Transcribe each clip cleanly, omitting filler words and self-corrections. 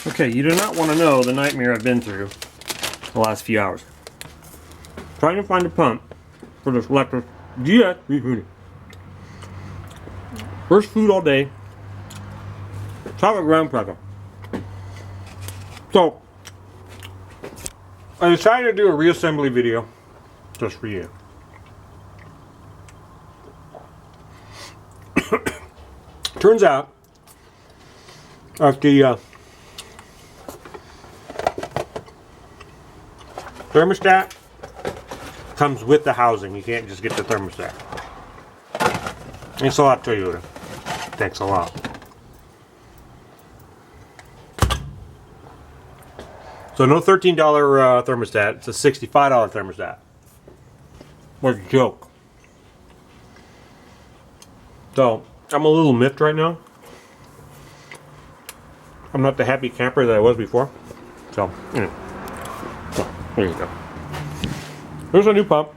Okay, you do not want to know the nightmare I've been through the last few hours. Trying to find a pump for this Lexus GS 350. First food all day. Chocolate graham cracker. So, I decided to do a reassembly video just for you. Turns out that the thermostat comes with the housing. You can't just get the thermostat. Thanks a lot, Toyota. Thanks a lot. So no $13 thermostat. It's a $65 thermostat. What a joke. So I'm a little miffed right now. I'm not the happy camper that I was before. So anyway. So, there you go. There's a new pump.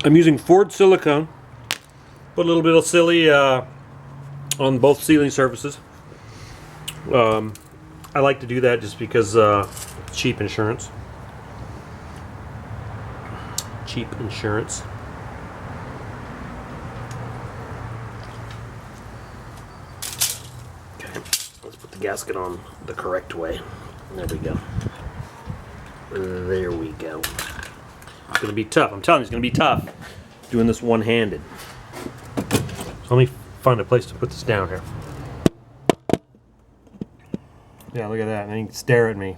I'm using Ford silicone. Put a little bit of silly on both ceiling surfaces. I like to do that just because cheap insurance. Cheap insurance. Okay, let's put the gasket on the correct way. There we go. There we go. It's going to be tough. I'm telling you, it's going to be tough doing this one-handed. So let me find a place to put this down here. Yeah, look at that. And you can stare at me,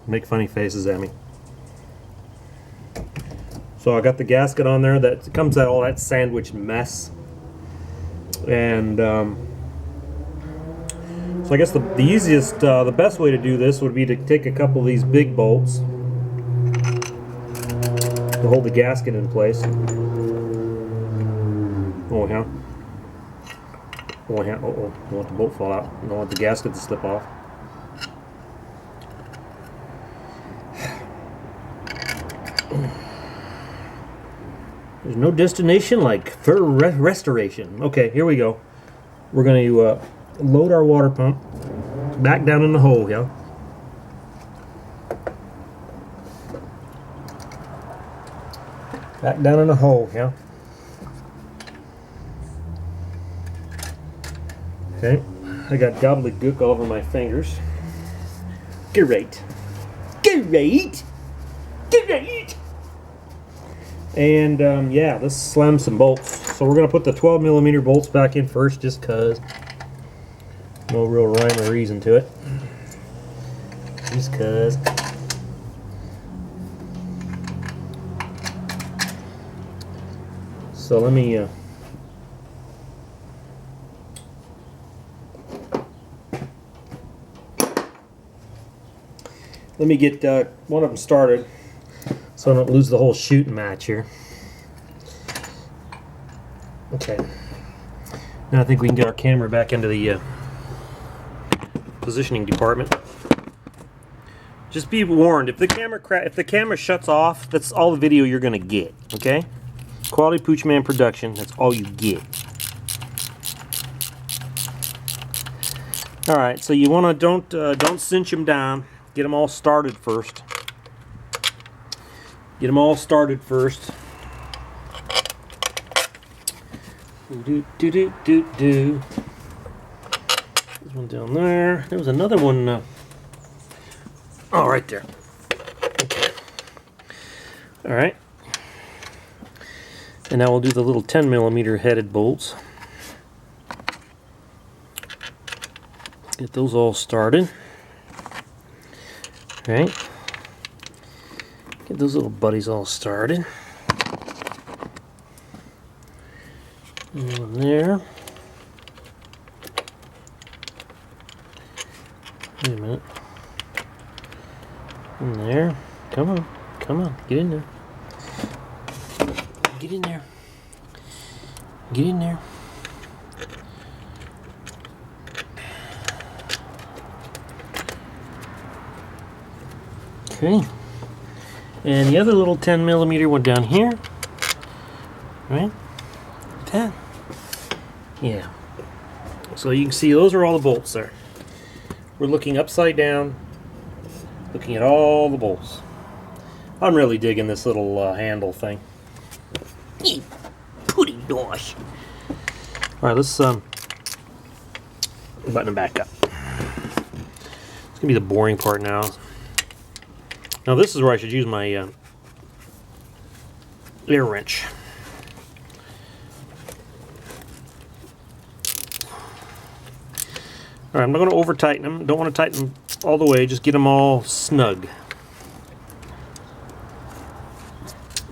make funny faces at me. So I got the gasket on there. That comes out all that sandwich mess. And so I guess the easiest, the best way to do this would be to take a couple of these big bolts to hold the gasket in place. Oh yeah. Oh yeah. Uh-oh. Don't want the bolt to fall out. Don't want the gasket to slip off. There's no destination like thorough restoration. Okay, here we go. We're going to load our water pump back down in the hole, yeah. Back down in the hole, yeah. Okay, I got gobbledygook all over my fingers. Great. Great. Great. And yeah, let's slam some bolts. So we're going to put the 12mm bolts back in first just because. No real rhyme or reason to it. Just because. So let me get one of them started so I don't lose the whole shooting match here. Okay. Now I think we can get our camera back into the positioning department. Just be warned, if the camera shuts off, that's all the video you're gonna get. Okay? Quality Pooch Man production. That's all you get. All right. So you wanna don't cinch them down. Get them all started first. Get them all started first. Do do do do do. There's one down there. There was another one. Oh, right there. Okay. All right. And now we'll do the little 10mm headed bolts. Get those all started. All right. Get those little buddies all started. One there. Wait a minute. In there. Come on. Come on. Get in there. Get in there. Get in there. Okay. And the other little 10mm one down here. Right? Like that. Yeah. So you can see those are all the bolts there. We're looking upside down, looking at all the bolts. I'm really digging this little handle thing. Pretty nice. Alright, let's button them back up. It's gonna be the boring part now. Now this is where I should use my air wrench. Alright, I'm not going to over tighten them. Don't want to tighten them all the way. Just get them all snug.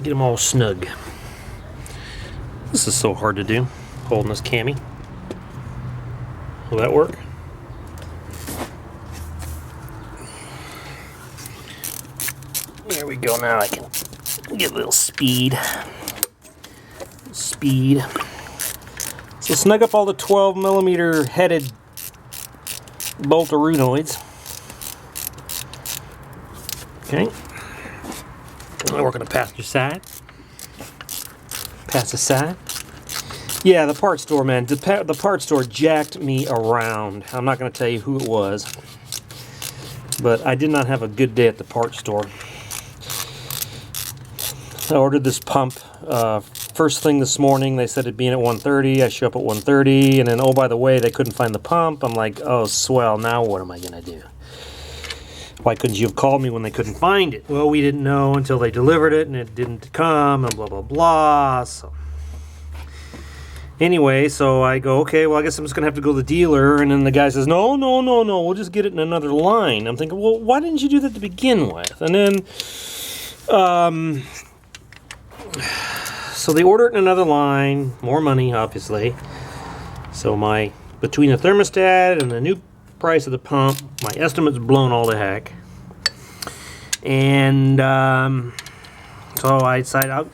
Get them all snug. This is so hard to do, holding this cami. Will that work? There we go. Now I can get a little speed. Speed. So snug up all the 12mm headed bolteroids. Okay. Now we're going to pass the side. Pass the side. Yeah, the parts store, man. The parts store jacked me around. I'm not going to tell you who it was, but I did not have a good day at the parts store. I ordered this pump first thing this morning. They said it'd be in at 1:30. I show up at 1:30, and then, oh, by the way, they couldn't find the pump. I'm like, oh, swell, now what am I going to do? Why couldn't you have called me when they couldn't find it? Well, we didn't know until they delivered it, and it didn't come, and blah, blah, blah. So anyway, so I go, okay, well, I guess I'm just going to have to go to the dealer. And then the guy says, no, we'll just get it in another line. I'm thinking, well, why didn't you do that to begin with? And then, so they order it in another line, more money, obviously. So between the thermostat and the new price of the pump, my estimate's blown all the heck. And so I decided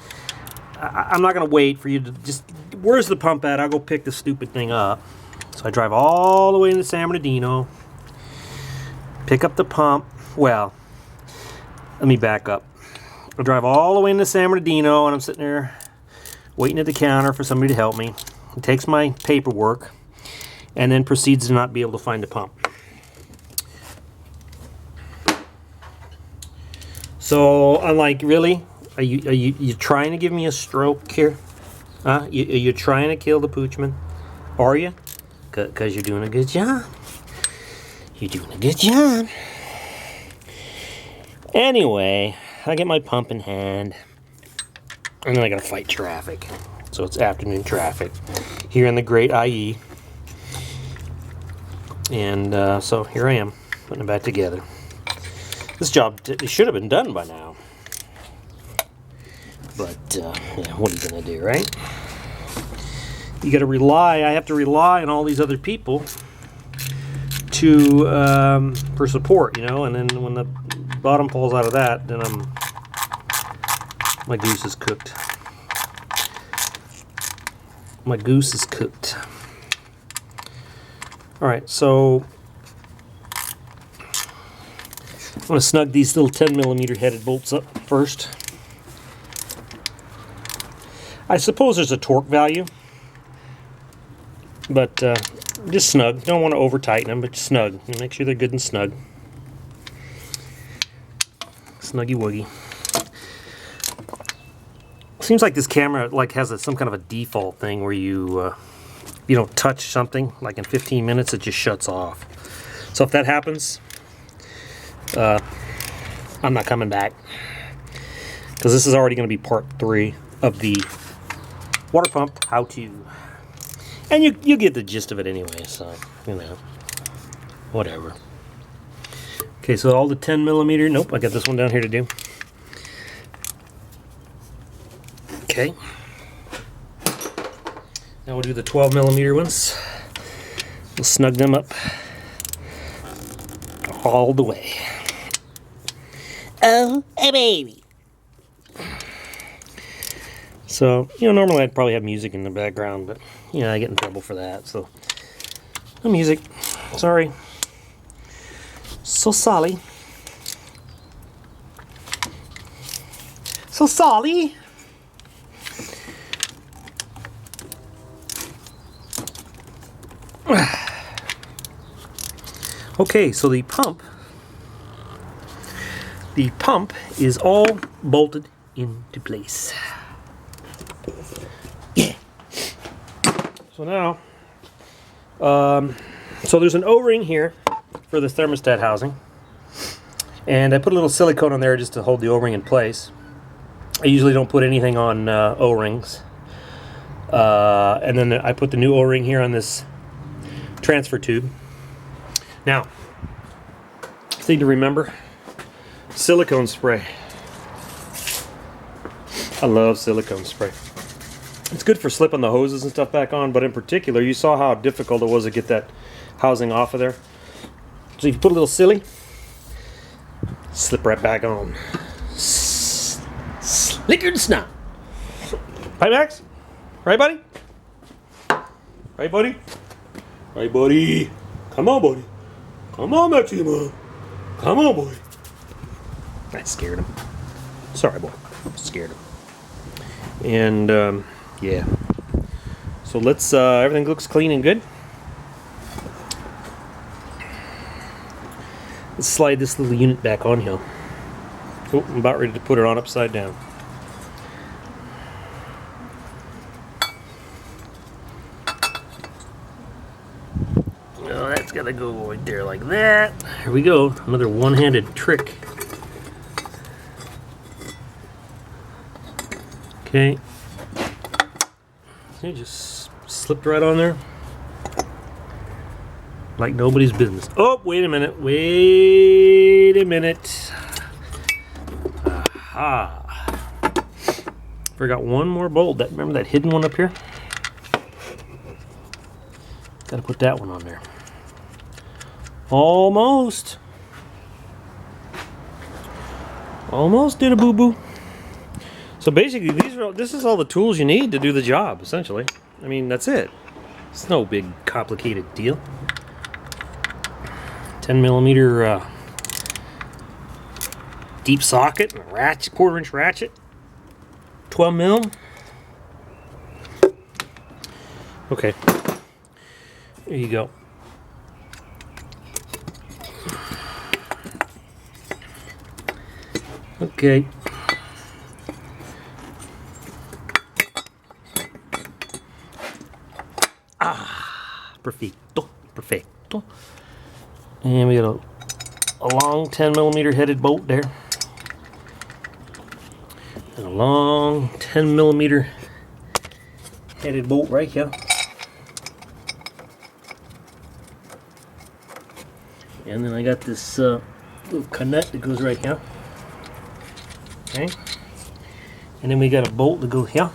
I'm not going to wait for you to just, where's the pump at? I'll go pick the stupid thing up. So I drive all the way into San Bernardino, pick up the pump. Well, let me back up. I drive all the way into San Bernardino, and I'm sitting there waiting at the counter for somebody to help me. He takes my paperwork and then proceeds to not be able to find the pump. So I'm like, really? Are you trying to give me a stroke here? Huh? You trying to kill the poochman? Are you? Because you're doing a good job. You're doing a good job. Anyway, I get my pump in hand, and then I gotta fight traffic. So it's afternoon traffic here in the great IE. And so here I am, putting it back together. This job should have been done by now. But, yeah, what are you going to do, right? You got to rely, I have to rely on all these other people for support, you know, and then when the bottom falls out of that, then my goose is cooked. My goose is cooked. Alright, so I'm going to snug these little 10mm headed bolts up first. I suppose there's a torque value, but just snug. Don't want to over tighten them, but just snug. Make sure they're good and snug. Snuggy wuggy. Seems like this camera has some kind of a default thing where you don't touch something, like in 15 minutes it just shuts off. So if that happens, I'm not coming back, because this is already going to be part 3 of the water pump how-to. And you get the gist of it anyway, so, you know, whatever. Okay, so all the 10mm, nope, I got this one down here to do. Okay. Now we'll do the 12mm ones. We'll snug them up all the way. Oh, hey baby. So, you know, normally I'd probably have music in the background, but, you know, I get in trouble for that, so no music. Sorry. So sorry. So sorry. Okay, so the pump is all bolted into place. Yeah. So now, so there's an O-ring here for the thermostat housing, and I put a little silicone on there just to hold the O-ring in place. I usually don't put anything on O-rings, and then I put the new O-ring here on this transfer tube. Now, thing to remember, silicone spray. I love silicone spray. It's good for slipping the hoses and stuff back on, but in particular, you saw how difficult it was to get that housing off of there. So if you put a little silly, slip right back on. Slicker than snot. Right, Max? Right, buddy? Right, buddy? Right, buddy? Come on, buddy. Come on, Maximo. Come on, boy. I scared him. Sorry, boy. Scared him. And, yeah. So let's, everything looks clean and good. Let's slide this little unit back on here. Oh, I'm about ready to put it on upside down. Oh, that's gotta go right there like that. Here we go. Another one-handed trick. Okay. It just slipped right on there. Like nobody's business. Oh, wait a minute. Wait a minute. Aha. Forgot one more bolt. Remember that hidden one up here? Gotta put that one on there. Almost. Almost did a boo-boo. So basically, this is all the tools you need to do the job, essentially. I mean, that's it. It's no big complicated deal. 10mm deep socket, and a ratchet, 1/4-inch ratchet, 12mm. Okay, there you go. Okay. Perfecto, perfecto. And we got a long 10mm headed bolt there. And a long 10mm headed bolt right here. And then I got this little canut that goes right here. Okay. And then we got a bolt that goes here.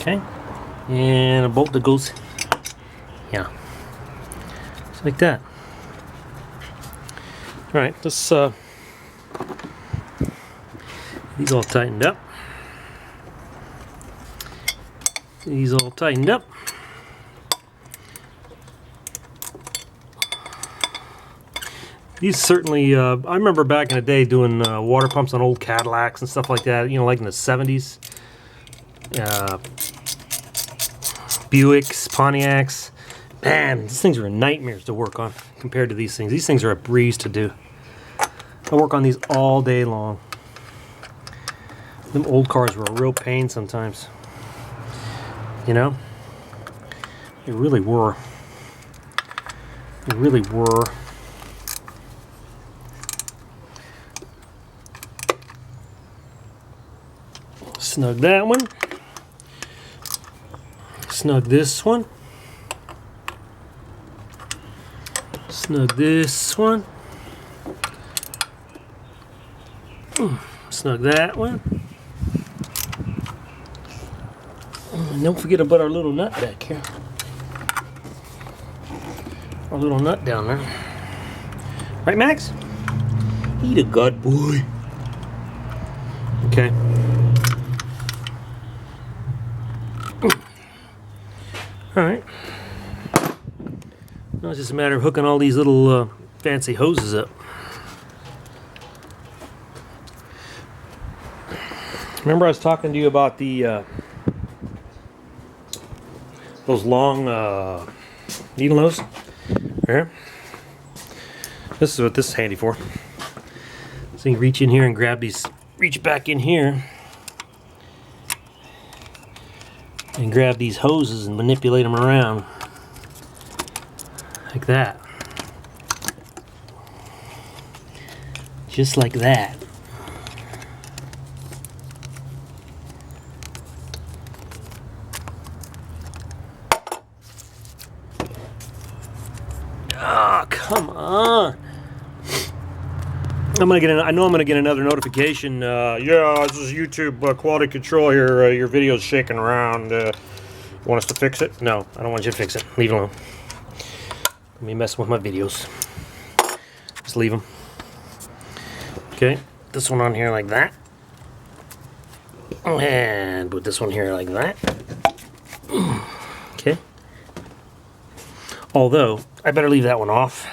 Okay. And a bolt that goes, yeah, just like that. All right, let's these all tightened up. These all tightened up. These certainly, I remember back in the day doing water pumps on old Cadillacs and stuff like that. You know, like in the 70s. Buicks, Pontiacs, man, these things are nightmares to work on compared to these things. These things are a breeze to do. I work on these all day long. Them old cars were a real pain sometimes. You know? They really were. They really were. Snug that one. Snug this one. Snug this one. Snug that one. And don't forget about our little nut back here. Our little nut down there. Right, Max? Eat a good boy. Okay. Alright. Now it's just a matter of hooking all these little fancy hoses up. Remember I was talking to you about the those long needle nose. Here. This is what this is handy for. So you reach in here and grab these, reach back in here and grab these hoses and manipulate them around like that. Just like that. Ah, come on. I know I'm gonna get another notification. Yeah, this is YouTube quality control here. Your video's shaking around. Want us to fix it? No, I don't want you to fix it. Leave it alone. Let me mess with my videos. Just leave them. Okay, this one on here like that. And put this one here like that. Okay. Although, I better leave that one off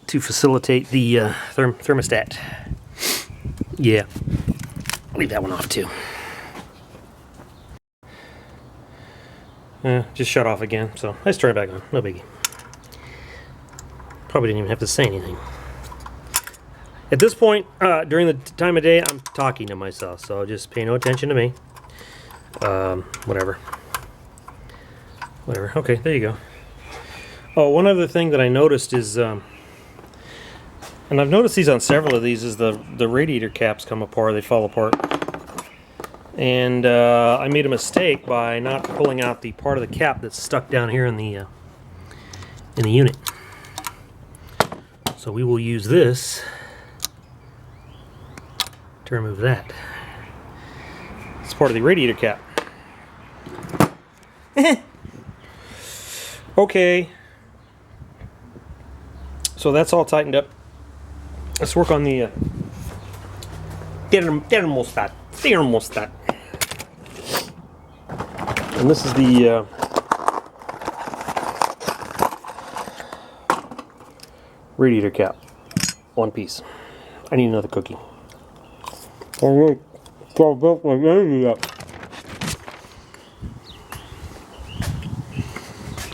to facilitate the thermostat. Yeah, leave that one off too. Just shut off again, so let's turn it back on. No biggie. Probably didn't even have to say anything. At this point, during the time of day, I'm talking to myself, so just pay no attention to me. Whatever. Whatever. Okay, there you go. Oh, one other thing that I noticed is, and I've noticed these on several of these, is the radiator caps come apart, they fall apart. And I made a mistake by not pulling out the part of the cap that's stuck down here in the unit. So we will use this to remove that. It's part of the radiator cap. Okay. So that's all tightened up. Let's work on the thermostat. Thermostat. And this is the radiator cap. One piece. I need another cookie.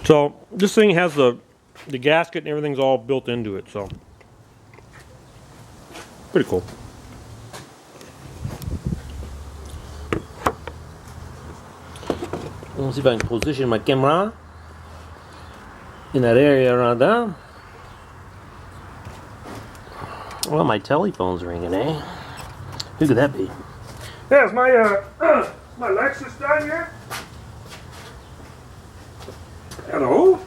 So this thing has the gasket and everything's all built into it, so pretty cool. Let's see if I can position my camera in that area around there. Well, my telephone's ringing, eh? Who could that be? Yeah, is my Lexus done yet? Hello?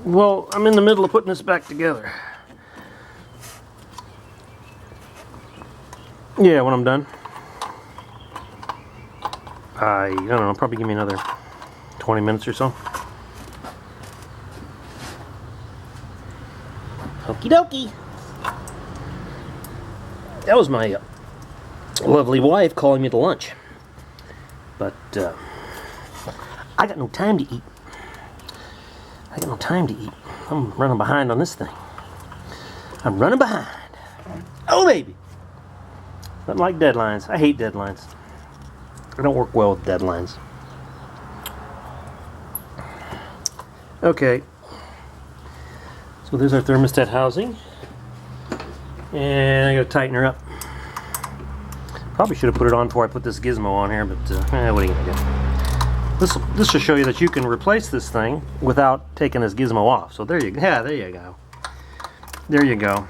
Well, I'm in the middle of putting this back together. Yeah, when I'm done. I don't know, probably give me another 20 minutes or so. Okie dokie. That was my lovely wife calling me to lunch. But I got no time to eat. I got no time to eat. I'm running behind on this thing. I'm running behind. Oh, baby. Nothing like deadlines. I hate deadlines. I don't work well with deadlines. Okay. So there's our thermostat housing. And I gotta tighten her up. Probably should have put it on before I put this gizmo on here, but what are you gonna do? This should show you that you can replace this thing without taking this gizmo off. So there you go. Yeah, there you go. There you go.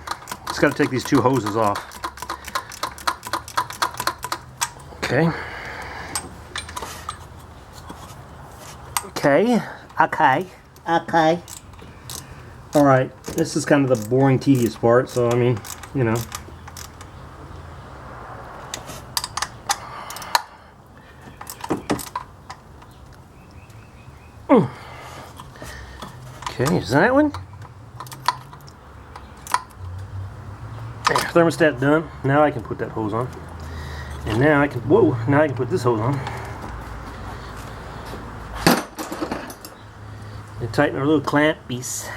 Just gotta take these two hoses off. Okay. Okay. Okay. Okay. Alright. This is kind of the boring, tedious part, so I mean, you know. Okay, is that one? There, thermostat done. Now I can put that hose on. And now I can, whoa, now I can put this hose on. And tighten our little clamp piece.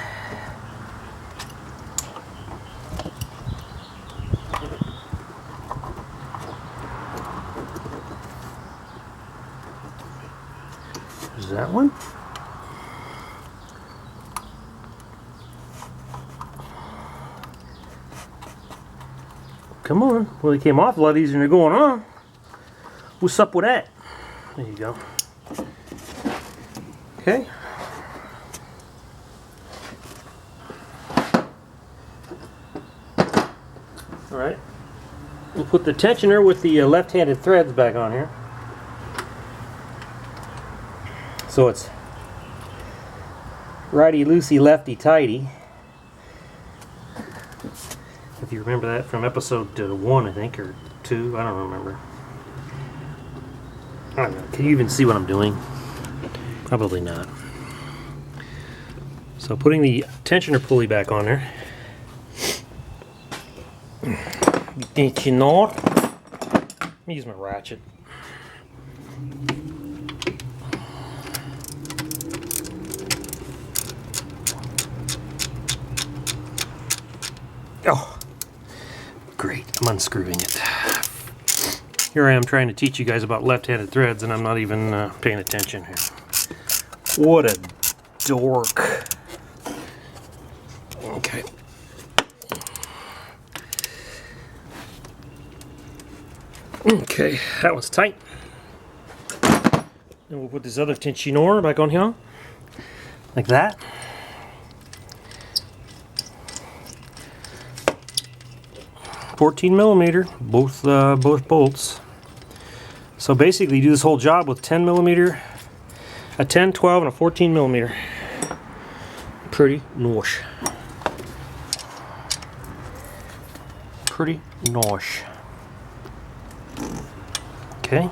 that one. Come on. Well, it came off a lot easier than going on. What's up with that? There you go. Okay. Alright. We'll put the tensioner with the left-handed threads back on here. So it's righty-loosey, lefty-tighty. If you remember that from episode 1, I think, or 2, I don't remember. I don't know. Can you even see what I'm doing? Probably not. So putting the tensioner pulley back on there. Tensioner. Let me use my ratchet. Oh, great. I'm unscrewing it. Here I am trying to teach you guys about left-handed threads, and I'm not even paying attention here. What a dork. Okay. Okay, that was tight. Then we'll put this other tensioner back on here, like that. .14mm, both bolts. So basically, you do this whole job with 10mm, a 10, 12, and a 14mm. Pretty nice. Pretty nice. Okay.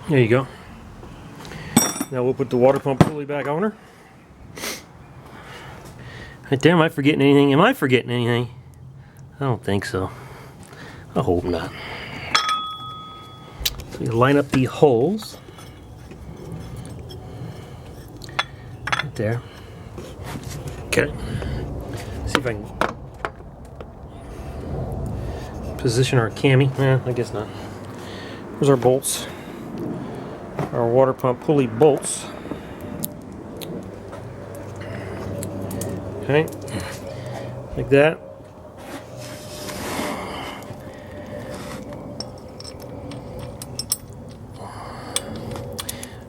There you go. Now we'll put the water pump pulley back on her. Right there, am I forgetting anything? Am I forgetting anything? I don't think so. I hope not. So you line up the holes. Right there. Okay. See if I can position our cami. I guess not. Here's our bolts. Our water pump pulley bolts. Okay. Like that.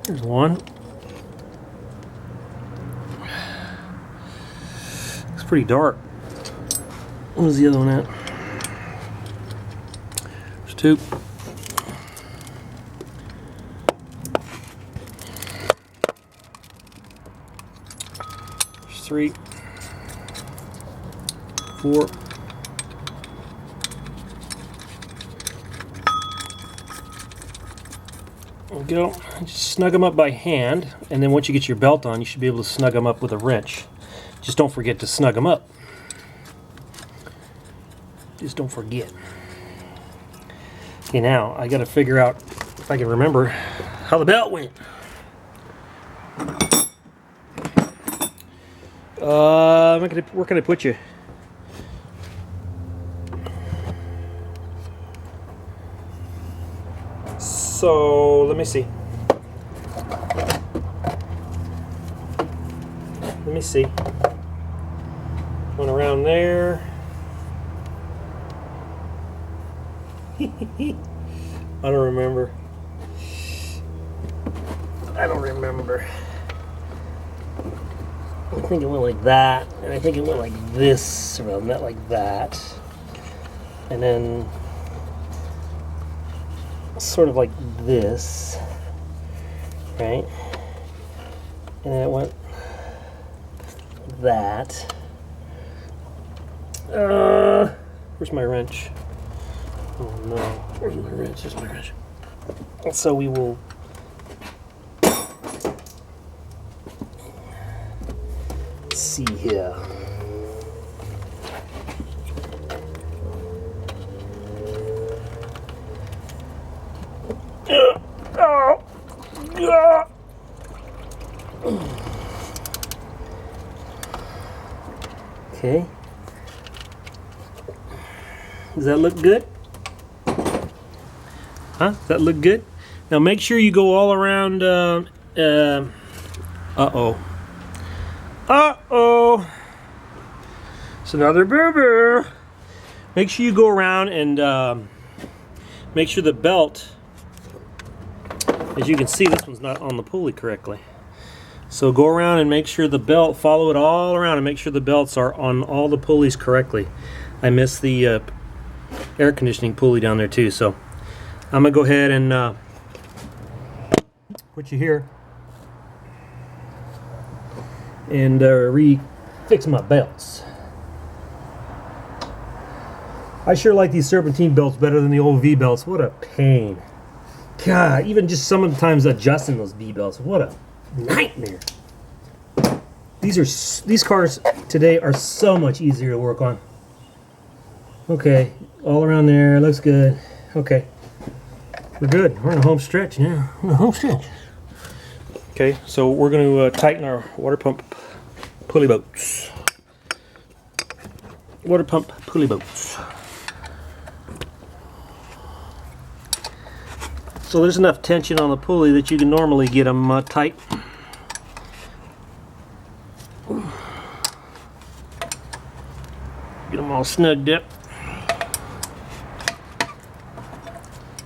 There's one. It's pretty dark. Where's the other one at? There's two. There's 3. 4. There we go. Just snug them up by hand, and then once you get your belt on, you should be able to snug them up with a wrench. Just don't forget to snug them up. Just don't forget. Okay, now I got to figure out if I can remember how the belt went. Where can I put you? So let me see. Let me see. One around there. I don't remember. I don't remember. I think it went like that, and I think it went like this around that, like that, and then sort of like this, right? And then it went like that. Where's my wrench? Oh no, where's my wrench? There's my wrench. So we will see here. Okay. Does that look good? Huh? Does that look good? Now make sure you go all around Uh-oh. Uh-oh. It's another boo-boo. Make sure you go around and make sure the belt, as you can see, this one's not on the pulley correctly. So go around and make sure the belt, follow it all around and make sure the belts are on all the pulleys correctly. I missed the air conditioning pulley down there too, so I'm gonna go ahead and put you here and re-fix my belts. I sure like these serpentine belts better than the old V belts. What a pain. God, even just sometimes adjusting those V belts, what a nightmare. These cars today are so much easier to work on. Okay, all around there, looks good. Okay, we're good. We're in a home stretch now. We're in a home stretch. Okay, so we're going to tighten our water pump pulley bolts. Water pump pulley bolts. So there's enough tension on the pulley that you can normally get them tight. Get them all snugged up.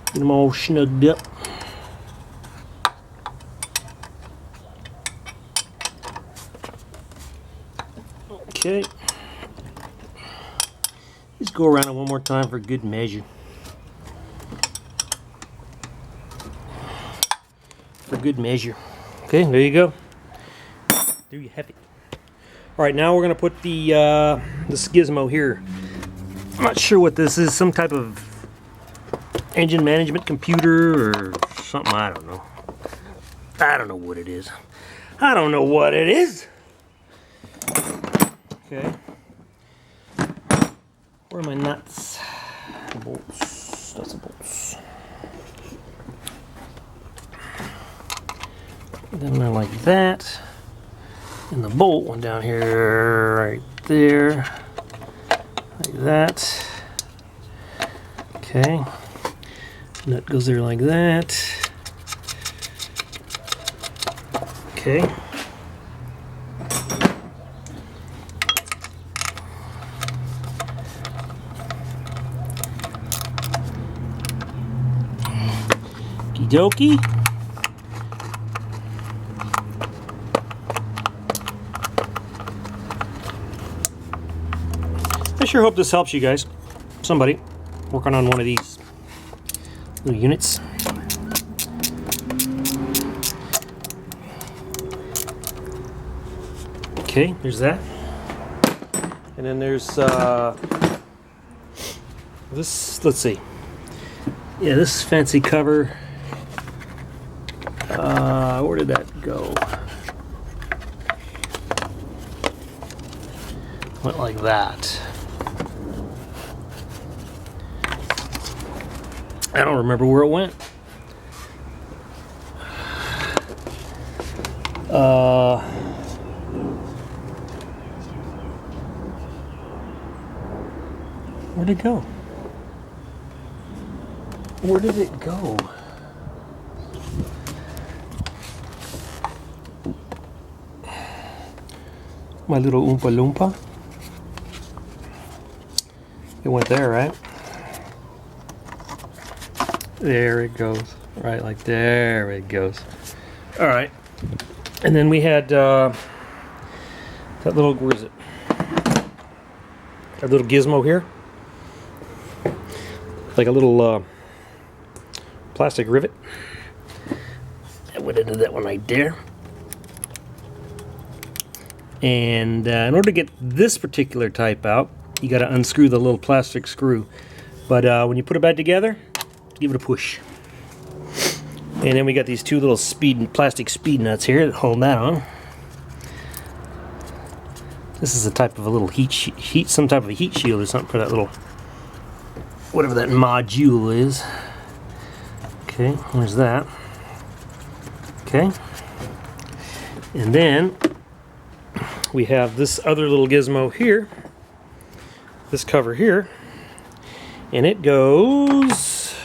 Get them all snugged up. Okay. Let's go around it one more time for good measure. For good measure. Okay, there you go. There you have it. All right, now we're going to put the this gizmo here. I'm not sure what this is. Some type of engine management computer or something. I don't know. I don't know what it is. I don't know what it is. Okay. Where are my nuts? Bolts. Nuts and bolts. Then they're like that. And the bolt one down here, right there. Like that. Okay. Nut goes there like that. Okay. Okie dokie. I sure hope this helps you guys. Somebody working on one of these little units. Okay, there's that. And then there's this, let's see. Yeah, this fancy cover. Where did that go? Went like that. I don't remember where it went. Where'd it go? Where did it go? My little Oompa Loompa. It went there, right? There it goes. Right, like there it goes. All right. And then we had that little, where is it? That little gizmo here. Like a little plastic rivet. That went into that one right there. And in order to get this particular type out, you got to unscrew the little plastic screw. But when you put it back together, give it a push. And then we got these two little plastic speed nuts here that hold that on. This is a type of a little some type of a heat shield or something for that little, whatever that module is. Okay, there's that. Okay. And then we have this other little gizmo here, this cover here, and it goes